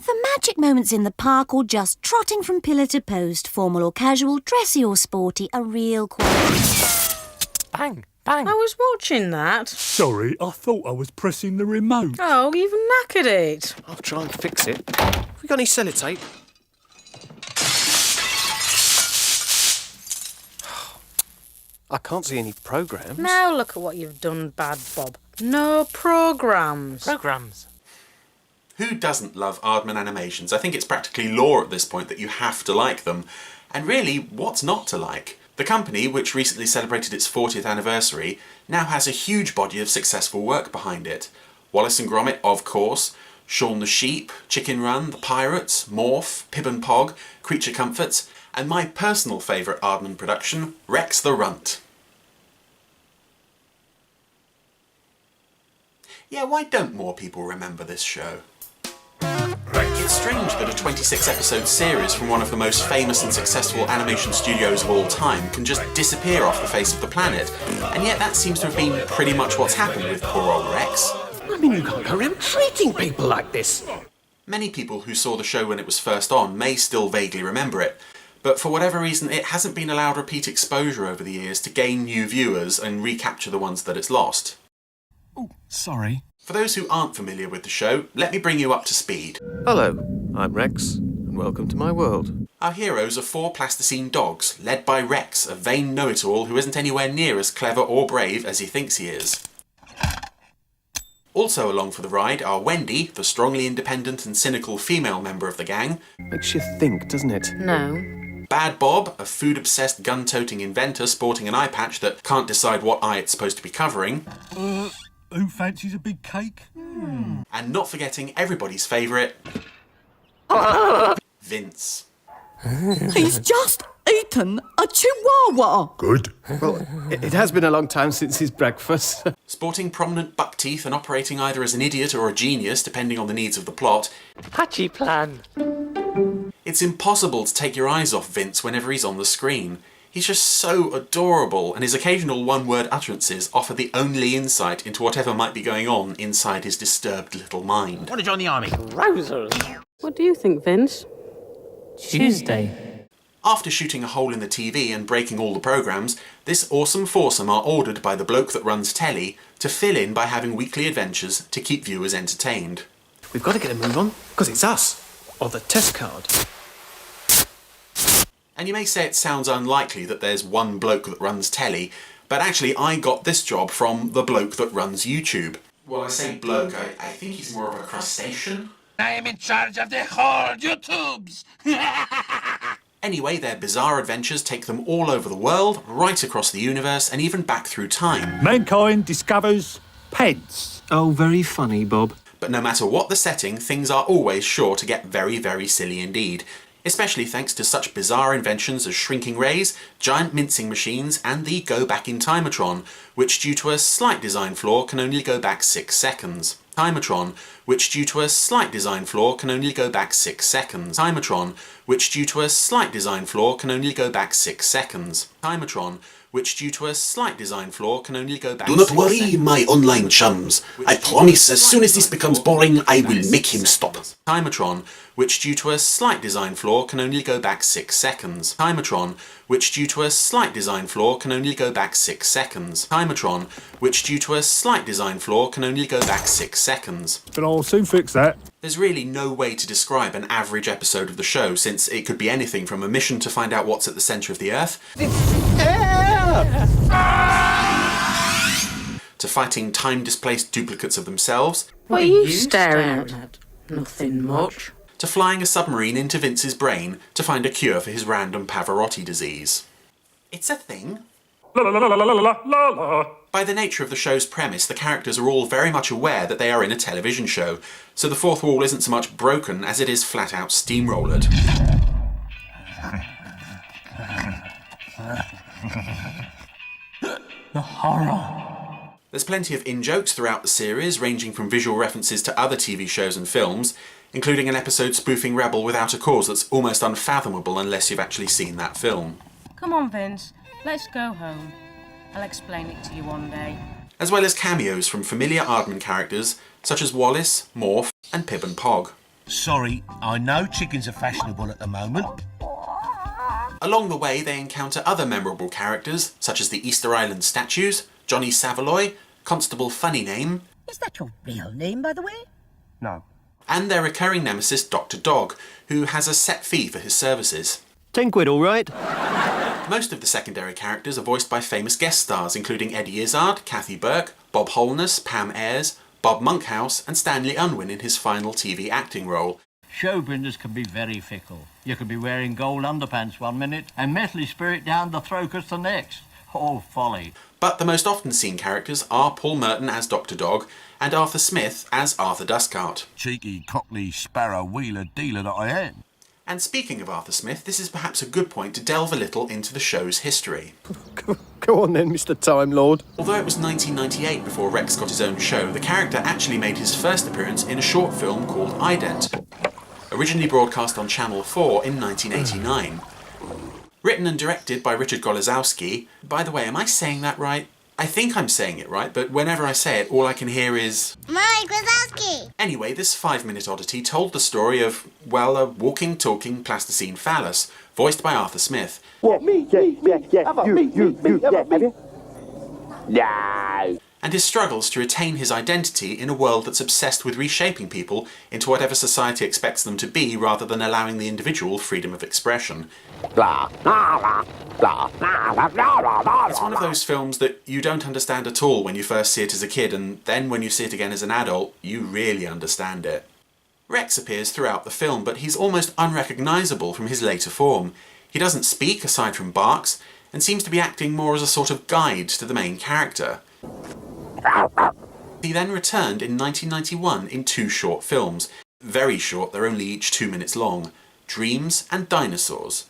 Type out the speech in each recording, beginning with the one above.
For magic moments in the park or just trotting from pillar to post, formal or casual, dressy or sporty, a real quality. Bang, bang. I was watching that. Sorry, I thought I was pressing the remote. Oh, you've knackered it. I'll try and fix it. Have we got any sellotape? I can't see any programmes. Now look at what you've done, Bad Bob. No programmes. Programmes? Who doesn't love Aardman animations? I think it's practically law at this point that you have to like them. And really, what's not to like? The company, which recently celebrated its 40th anniversary, now has a huge body of successful work behind it. Wallace and Gromit, of course, Shaun the Sheep, Chicken Run, The Pirates, Morph, Pib and Pog, Creature Comforts, and my personal favourite Aardman production, Rex the Runt. Yeah, why don't more people remember this show? It's strange that a 26-episode series from one of the most famous and successful animation studios of all time can just disappear off the face of the planet, and yet that seems to have been pretty much what's happened with poor old Rex. I mean, you can't go around treating people like this. Many people who saw the show when it was first on may still vaguely remember it, but for whatever reason it hasn't been allowed repeat exposure over the years to gain new viewers and recapture the ones that it's lost. Oh, sorry. For those who aren't familiar with the show, let me bring you up to speed. Hello, I'm Rex, and welcome to my world. Our heroes are 4 plasticine dogs, led by Rex, a vain know-it-all who isn't anywhere near as clever or brave as he thinks he is. Also along for the ride are Wendy, the strongly independent and cynical female member of the gang. Makes you think, doesn't it? No. Bad Bob, a food-obsessed gun-toting inventor sporting an eye patch that can't decide what eye it's supposed to be covering. Who fancies a big cake? And not forgetting everybody's favourite... Vince. He's just eaten a chihuahua. Good. Well, it has been a long time since his breakfast. Sporting prominent buck teeth and operating either as an idiot or a genius, depending on the needs of the plot, Patchy plan. it's impossible to take your eyes off Vince whenever he's on the screen. He's just so adorable, and his occasional one-word utterances offer the only insight into whatever might be going on inside his disturbed little mind. Want to join the army? Rousers. What do you think, Vince? Tuesday. After shooting a hole in the TV and breaking all the programmes, this awesome foursome are ordered by the bloke that runs telly to fill in by having weekly adventures to keep viewers entertained. We've got to get a move on, because it's us. Or the test card. And you may say it sounds unlikely that there's one bloke that runs telly, but actually I got this job from the bloke that runs YouTube. Well, I say bloke, I think he's more of a crustacean. I am in charge of the whole YouTubes. Anyway, their bizarre adventures take them all over the world, right across the universe, and even back through time. Mankind discovers pets. Oh, very funny, Bob. But no matter what the setting, things are always sure to get very, very silly indeed. Especially thanks to such bizarre inventions as shrinking rays, giant mincing machines, and the go-back-in-timatron, which due to a slight design flaw can only go back 6 seconds. Timatron, which due to a slight design flaw can only go back 6 seconds. Timatron, which due to a slight design flaw can only go back 6 seconds. Timatron, which due to a slight design flaw can only go back 6 seconds. Do not worry, my online chums. I promise as soon as this becomes boring, I will make him stop. Timatron, which due to a slight design flaw can only go back 6 seconds. Timatron, which due to a slight design flaw can only go back 6 seconds. Timatron, which due to a slight design flaw can only go back 6 seconds. But I'll soon fix that. There's really no way to describe an average episode of the show, since it could be anything from a mission to find out what's at the centre of the Earth, to fighting time-displaced duplicates of themselves, What are you staring at? Nothing much. to flying a submarine into Vince's brain to find a cure for his random Pavarotti disease. It's a thing. La la la la la la la la la. By the nature of the show's premise, the characters are all very much aware that they are in a television show, so the fourth wall isn't so much broken as it is flat-out steamrollered. The horror. There's plenty of in-jokes throughout the series, ranging from visual references to other TV shows and films, including an episode spoofing Rebel without a cause that's almost unfathomable unless you've actually seen that film. Come on, Vince. Let's go home. I'll explain it to you one day. As well as cameos from familiar Aardman characters such as Wallace, Morph, and Pib and Pog. Sorry, I know chickens are fashionable at the moment. Along the way, they encounter other memorable characters, such as the Easter Island statues, Johnny Savaloy, Constable Funnyname... Is that your real name, by the way? No. And their recurring nemesis, Dr. Dog, who has a set fee for his services. £10, all right. Most of the secondary characters are voiced by famous guest stars, including Eddie Izzard, Kathy Burke, Bob Holness, Pam Ayres, Bob Monkhouse, and Stanley Unwin in his final TV acting role. Show business can be very fickle. You could be wearing gold underpants one minute and metally spirit down the throkus the next. All folly. But the most often seen characters are Paul Merton as Dr. Dog and Arthur Smith as Arthur Dustcart. Cheeky, cockney, sparrow, wheeler, dealer that I am. And speaking of Arthur Smith, this is perhaps a good point to delve a little into the show's history. Go on then, Mr. Time Lord. Although it was 1998 before Rex got his own show, the character actually made his first appearance in a short film called Ident, originally broadcast on Channel 4 in 1989. Written and directed by Richard Golozowski. By the way, am I saying that right? I think I'm saying it right, but whenever I say it, all I can hear is... Mike Wazowski! Anyway, this 5-minute oddity told the story of, well, a walking, talking plasticine phallus, voiced by Arthur Smith. What, me? Yeah. You. No. And his struggles to retain his identity in a world that's obsessed with reshaping people into whatever society expects them to be rather than allowing the individual freedom of expression. It's one of those films that you don't understand at all when you first see it as a kid, and then when you see it again as an adult, you really understand it. Rex appears throughout the film, but he's almost unrecognisable from his later form. He doesn't speak aside from barks, and seems to be acting more as a sort of guide to the main character. He then returned in 1991 in 2 short films. Very short, they're only each 2 minutes long. Dreams and Dinosaurs.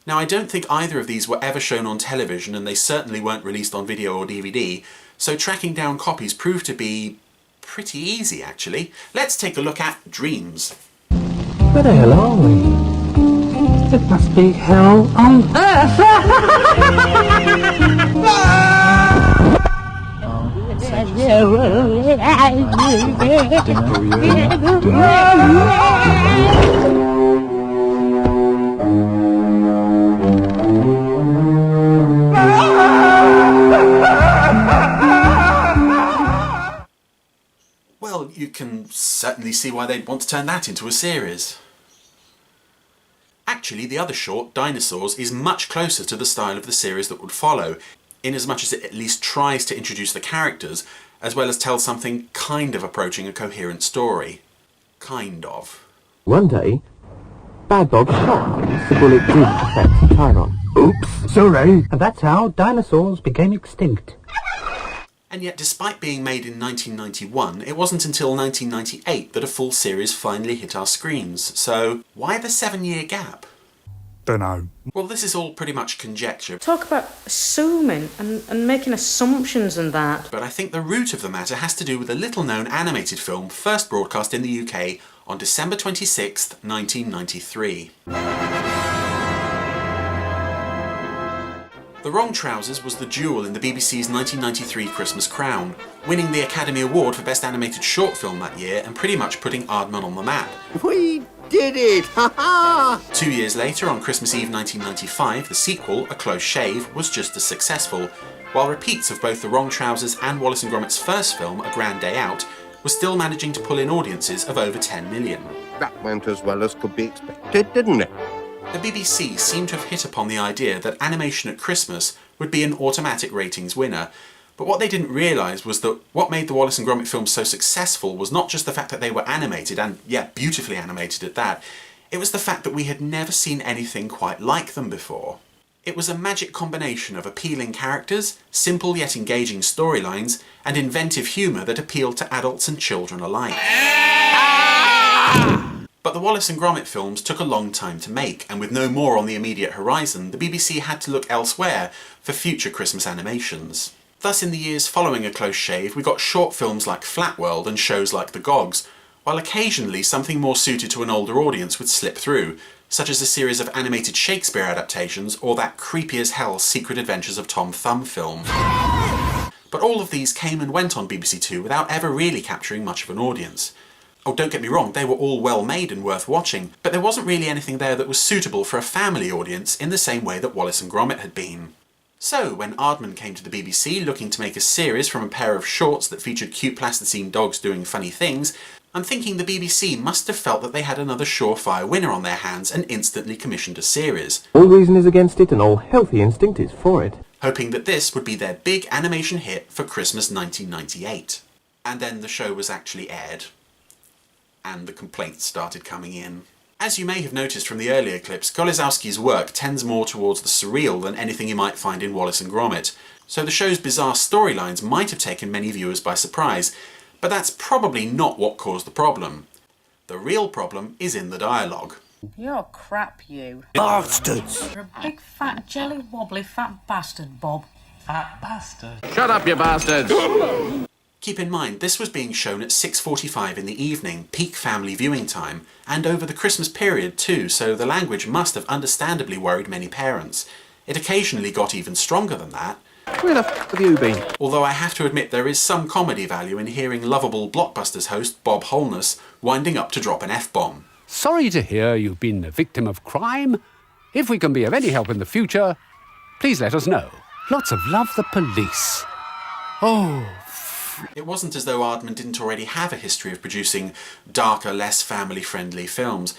Now, I don't think either of these were ever shown on television, and they certainly weren't released on video or DVD, so tracking down copies proved to be pretty easy, actually. Let's take a look at Dreams. Where the hell are we? It must be hell on Well, you can certainly see why they'd want to turn that into a series. Actually, the other short, Dinosaurs, is much closer to the style of the series that would follow, in as much as it at least tries to introduce the characters, as well as tell something kind of approaching a coherent story. Kind of. One day, Bad Dog shot the bullet didn't affect Chiron. Oops, sorry. And that's how dinosaurs became extinct. And yet, despite being made in 1991, it wasn't until 1998 that a full series finally hit our screens. So, why the 7-year gap? Dunno. Well, this is all pretty much conjecture. Talk about assuming and making assumptions and that. But I think the root of the matter has to do with a little-known animated film first broadcast in the UK on December 26th, 1993. The Wrong Trousers was the jewel in the BBC's 1993 Christmas crown, winning the Academy Award for Best Animated Short Film that year and pretty much putting Aardman on the map. We did it! Ha ha! 2 years later, on Christmas Eve 1995, the sequel, A Close Shave, was just as successful, while repeats of both The Wrong Trousers and Wallace and Gromit's first film, A Grand Day Out, was still managing to pull in audiences of over 10 million. That went as well as could be expected, didn't it? The BBC seemed to have hit upon the idea that animation at Christmas would be an automatic ratings winner, but what they didn't realise was that what made the Wallace and Gromit films so successful was not just the fact that they were animated, and yeah, beautifully animated at that, it was the fact that we had never seen anything quite like them before. It was a magic combination of appealing characters, simple yet engaging storylines, and inventive humour that appealed to adults and children alike. But the Wallace and Gromit films took a long time to make, and with no more on the immediate horizon, the BBC had to look elsewhere for future Christmas animations. Thus, in the years following A Close Shave, we got short films like Flat World and shows like The Gogs, while occasionally something more suited to an older audience would slip through, such as a series of animated Shakespeare adaptations or that creepy as hell Secret Adventures of Tom Thumb film. But all of these came and went on BBC Two without ever really capturing much of an audience. Oh, don't get me wrong, they were all well made and worth watching, but there wasn't really anything there that was suitable for a family audience in the same way that Wallace and Gromit had been. So, when Aardman came to the BBC looking to make a series from a pair of shorts that featured cute plasticine dogs doing funny things, I'm thinking the BBC must have felt that they had another surefire winner on their hands and instantly commissioned a series. All reason is against it and all healthy instinct is for it. Hoping that this would be their big animation hit for Christmas 1998. And then the show was actually aired. And the complaints started coming in. As you may have noticed from the earlier clips, Golizowski's work tends more towards the surreal than anything you might find in Wallace and Gromit, so the show's bizarre storylines might have taken many viewers by surprise, but that's probably not what caused the problem. The real problem is in the dialogue. You're crap, you. Bastards! You're a big, fat, jelly, wobbly, fat bastard, Bob. Fat bastard. Shut up, you bastards! Keep in mind, this was being shown at 6:45 in the evening, peak family viewing time, and over the Christmas period too, so the language must have understandably worried many parents. It occasionally got even stronger than that. Where the f*** have you been? Although I have to admit there is some comedy value in hearing lovable Blockbusters host Bob Holness winding up to drop an F-bomb. Sorry to hear you've been the victim of crime. If we can be of any help in the future, please let us know. Lots of love, the police. Oh. It wasn't as though Aardman didn't already have a history of producing darker, less family-friendly films.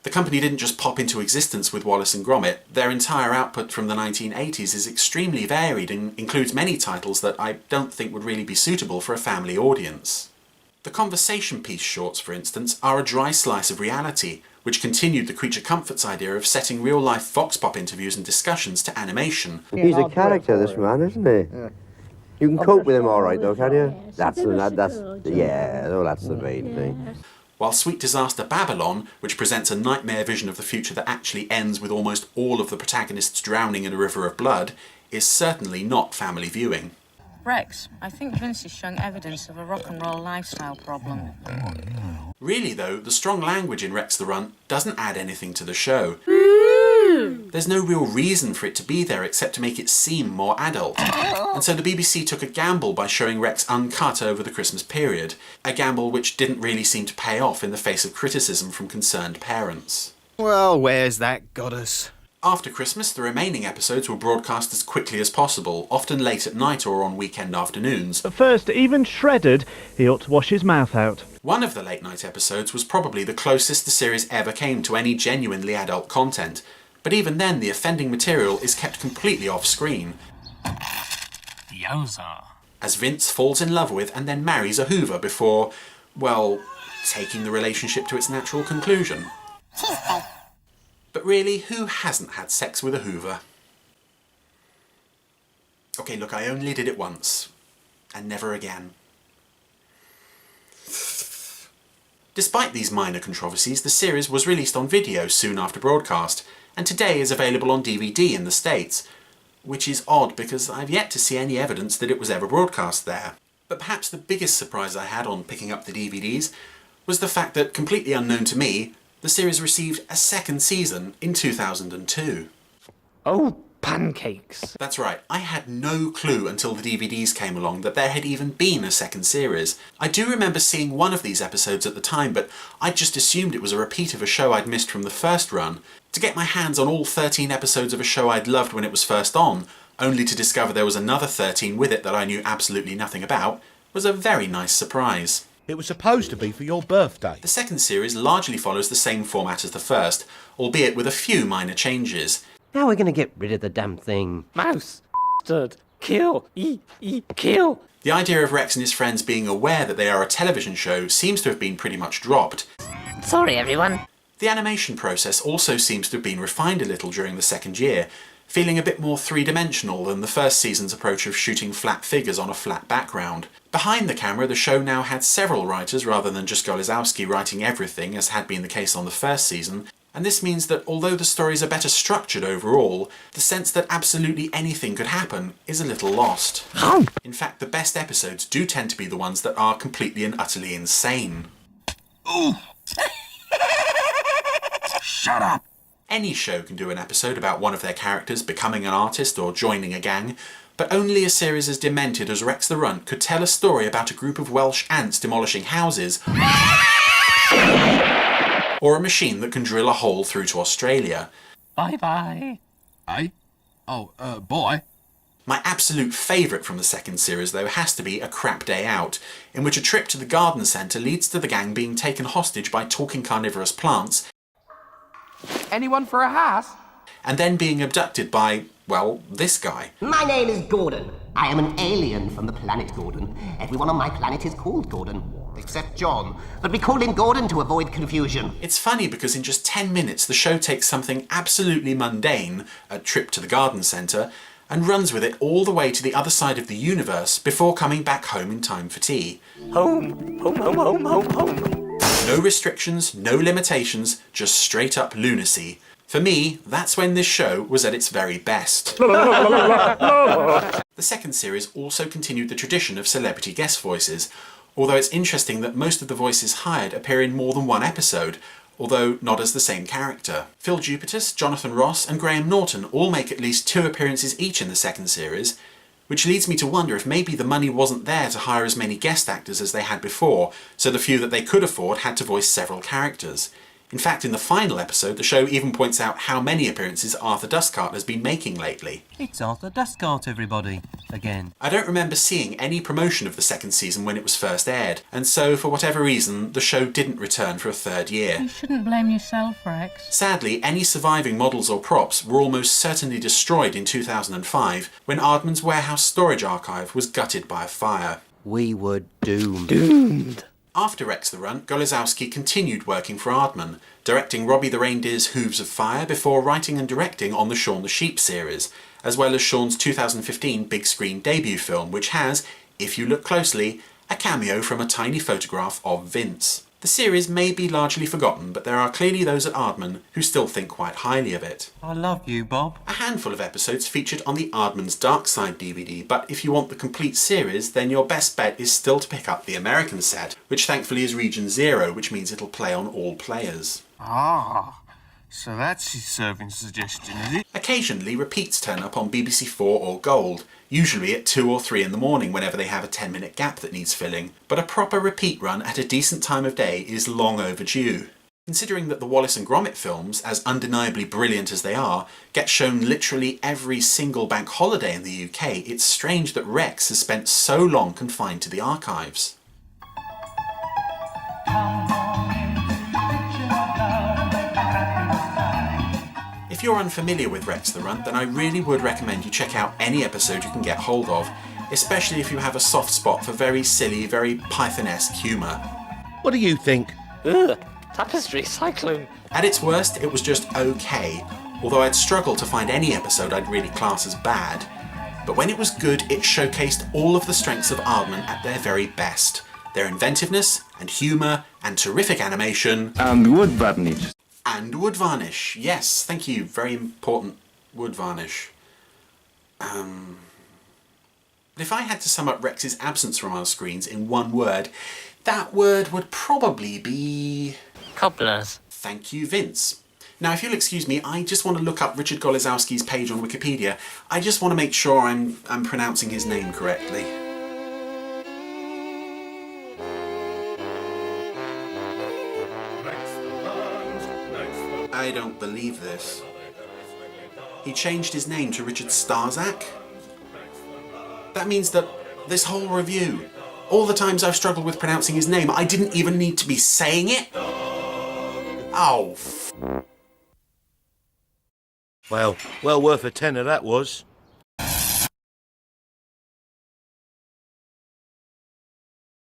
The company didn't just pop into existence with Wallace and Gromit. Their entire output from the 1980s is extremely varied and includes many titles that I don't think would really be suitable for a family audience. The conversation piece shorts, for instance, are a dry slice of reality, which continued the Creature Comforts idea of setting real-life vox pop interviews and discussions to animation. He's a character, this man, isn't he? Yeah. You can cope with him all right, though, can you? That's the main thing. While Sweet Disaster Babylon, which presents a nightmare vision of the future that actually ends with almost all of the protagonists drowning in a river of blood, is certainly not family viewing. Rex, I think Vince is showing evidence of a rock and roll lifestyle problem. Really though, the strong language in Rex the Runt doesn't add anything to the show. There's no real reason for it to be there except to make it seem more adult. And so the BBC took a gamble by showing Rex uncut over the Christmas period, a gamble which didn't really seem to pay off in the face of criticism from concerned parents. Well, where's that got us? After Christmas, the remaining episodes were broadcast as quickly as possible, often late at night or on weekend afternoons. At first, even shredded, he ought to wash his mouth out. One of the late night episodes was probably the closest the series ever came to any genuinely adult content, but even then the offending material is kept completely off screen. Yowza. As Vince falls in love with and then marries a Hoover before, well, taking the relationship to its natural conclusion. But really, who hasn't had sex with a Hoover? Okay, look, I only did it once, and never again. Despite these minor controversies, the series was released on video soon after broadcast, and today is available on DVD in the States, which is odd because I've yet to see any evidence that it was ever broadcast there. But perhaps the biggest surprise I had on picking up the DVDs was the fact that, completely unknown to me, the series received a second season in 2002. Oh, pancakes. That's right, I had no clue until the DVDs came along that there had even been a second series. I do remember seeing one of these episodes at the time, but I just assumed it was a repeat of a show I'd missed from the first run. To get my hands on all 13 episodes of a show I'd loved when it was first on, only to discover there was another 13 with it that I knew absolutely nothing about, was a very nice surprise. It was supposed to be for your birthday. The second series largely follows the same format as the first, albeit with a few minor changes. How are we going to get rid of the damn thing? Mouse. Kill. Kill. The idea of Rex and his friends being aware that they are a television show seems to have been pretty much dropped. Sorry, everyone. The animation process also seems to have been refined a little during the second year, feeling a bit more three-dimensional than the first season's approach of shooting flat figures on a flat background. Behind the camera, the show now had several writers rather than just Golizowski writing everything, as had been the case on the first season, and this means that although the stories are better structured overall, the sense that absolutely anything could happen is a little lost. In fact, the best episodes do tend to be the ones that are completely and utterly insane. Ooh! Shut up! Any show can do an episode about one of their characters becoming an artist or joining a gang, but only a series as demented as Rex the Runt could tell a story about a group of Welsh ants demolishing houses or a machine that can drill a hole through to Australia. Bye-bye. Eh? Oh, boy. My absolute favourite from the second series, though, has to be A Crap Day Out, in which a trip to the garden centre leads to the gang being taken hostage by talking carnivorous plants. Anyone for a house? And then being abducted by, well, this guy. My name is Gordon. I am an alien from the planet Gordon. Everyone on my planet is called Gordon, except John. But we call him Gordon to avoid confusion. It's funny because in just 10 minutes the show takes something absolutely mundane, a trip to the garden centre, and runs with it all the way to the other side of the universe before coming back home in time for tea. Home, home, home, home, home, home. No restrictions, no limitations, just straight up lunacy. For me, that's when this show was at its very best. The second series also continued the tradition of celebrity guest voices, although it's interesting that most of the voices hired appear in more than one episode, although not as the same character. Phil Jupitus, Jonathan Ross and Graham Norton all make at least 2 appearances each in the second series, which leads me to wonder if maybe the money wasn't there to hire as many guest actors as they had before, so the few that they could afford had to voice several characters. In fact, in the final episode, the show even points out how many appearances Arthur Dustcart has been making lately. It's Arthur Dustcart, everybody. Again. I don't remember seeing any promotion of the second season when it was first aired, and so for whatever reason, the show didn't return for a 3rd year. You shouldn't blame yourself, Rex. Sadly, any surviving models or props were almost certainly destroyed in 2005 when Aardman's warehouse storage archive was gutted by a fire. We were doomed. Doomed. After Rex the Runt, Golizowski continued working for Aardman, directing Robbie the Reindeer's Hooves of Fire before writing and directing on the Shaun the Sheep series, as well as Shaun's 2015 big screen debut film, which has, if you look closely, a cameo from a tiny photograph of Vince. The series may be largely forgotten, but there are clearly those at Aardman who still think quite highly of it. I love you, Bob. A handful of episodes featured on the Aardman's Dark Side DVD, but if you want the complete series, then your best bet is still to pick up the American set, which thankfully is Region 0, which means it'll play on all players. Ah, so that's his serving suggestion, is it? Occasionally, repeats turn up on BBC 4 or Gold, usually at 2 or 3 in the morning whenever they have a 10-minute gap that needs filling, but a proper repeat run at a decent time of day is long overdue. Considering that the Wallace and Gromit films, as undeniably brilliant as they are, get shown literally every single bank holiday in the UK, it's strange that Rex has spent so long confined to the archives. If you're unfamiliar with Rex the Runt, then I really would recommend you check out any episode you can get hold of, especially if you have a soft spot for very silly, very Python-esque humour. What do you think? Ugh, tapestry, cyclone. At its worst, it was just okay, although I'd struggle to find any episode I'd really class as bad. But when it was good, it showcased all of the strengths of Aardman at their very best. Their inventiveness, and humour, and terrific animation. And wood varnish. And wood varnish. Yes, thank you. Very important wood varnish. But if I had to sum up Rex's absence from our screens in one word, that word would probably be... Cobblers. Thank you, Vince. Now, if you'll excuse me, I just want to look up Richard Golizowski's page on Wikipedia. I just want to make sure I'm pronouncing his name correctly. I don't believe this. He changed his name to Richard Starzak? That means that this whole review, all the times I've struggled with pronouncing his name, I didn't even need to be saying it? Oh, Well worth a tenner that was.